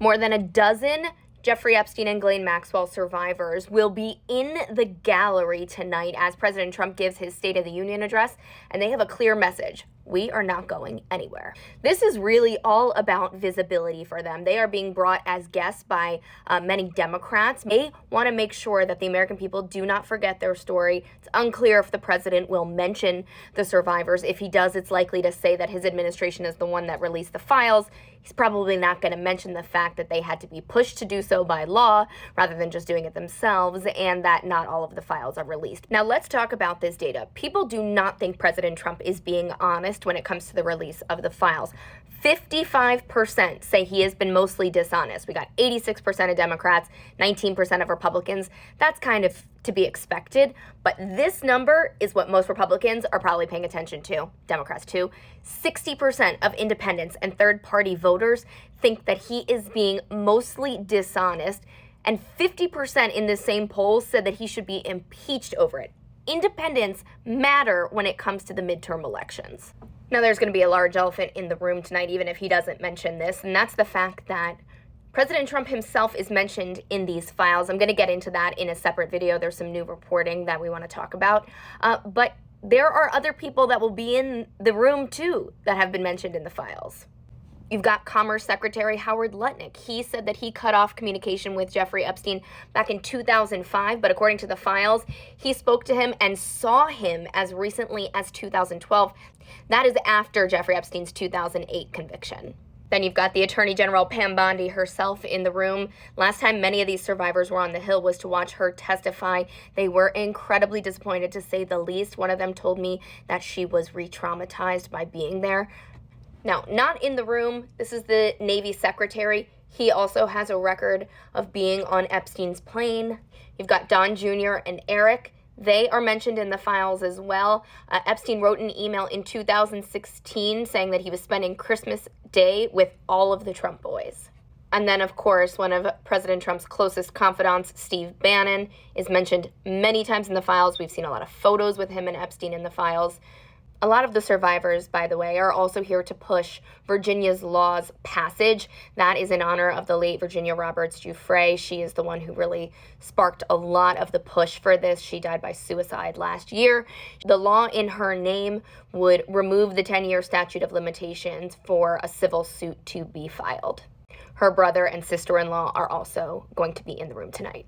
More than a dozen Jeffrey Epstein and Ghislaine Maxwell survivors will be in the gallery tonight as President Trump gives his State of the Union address, and they have a clear message. We are not going anywhere. This is really all about visibility for them. They are being brought as guests by many Democrats. They want to make sure that the American people do not forget their story. It's unclear if the president will mention the survivors. If he does, it's likely to say that his administration is the one that released the files. He's probably not going to mention the fact that they had to be pushed to do so by law rather than just doing it themselves, and that not all of the files are released. Now let's talk about this data. People do not think President Trump is being honest when it comes to the release of the files. 55% say he has been mostly dishonest. We got 86% of Democrats, 19% of Republicans. That's kind of to be expected, but this number is what most Republicans are probably paying attention to, Democrats too. 60% of independents and third-party voters think that he is being mostly dishonest, and 50% in this same poll said that he should be impeached over it. Independents matter when it comes to the midterm elections. Now, there's going to be a large elephant in the room tonight, even if he doesn't mention this, and that's the fact that President Trump himself is mentioned in these files. I'm going to get into that in a separate video. There's some new reporting that we want to talk about. But there are other people that will be in the room, too, that have been mentioned in the files. You've got Commerce Secretary Howard Lutnick. He said that he cut off communication with Jeffrey Epstein back in 2005, but according to the files, he spoke to him and saw him as recently as 2012. That is after Jeffrey Epstein's 2008 conviction. Then you've got the Attorney General Pam Bondi herself in the room. Last time many of these survivors were on the Hill was to watch her testify. They were incredibly disappointed, to say the least. One of them told me that she was re-traumatized by being there. Now, not in the room, this is the Navy Secretary. He also has a record of being on Epstein's plane. You've got Don Jr. and Eric. They are mentioned in the files as well. Epstein wrote an email in 2016 saying that he was spending Christmas Day with all of the Trump boys. And then, of course, one of President Trump's closest confidants, Steve Bannon, is mentioned many times in the files. We've seen a lot of photos with him and Epstein in the files. A lot of the survivors, by the way, are also here to push Virginia's law's passage. That is in honor of the late Virginia Roberts Giuffre. She is the one who really sparked a lot of the push for this. She died by suicide last year. The law in her name would remove the 10-year statute of limitations for a civil suit to be filed. Her brother and sister-in-law are also going to be in the room tonight.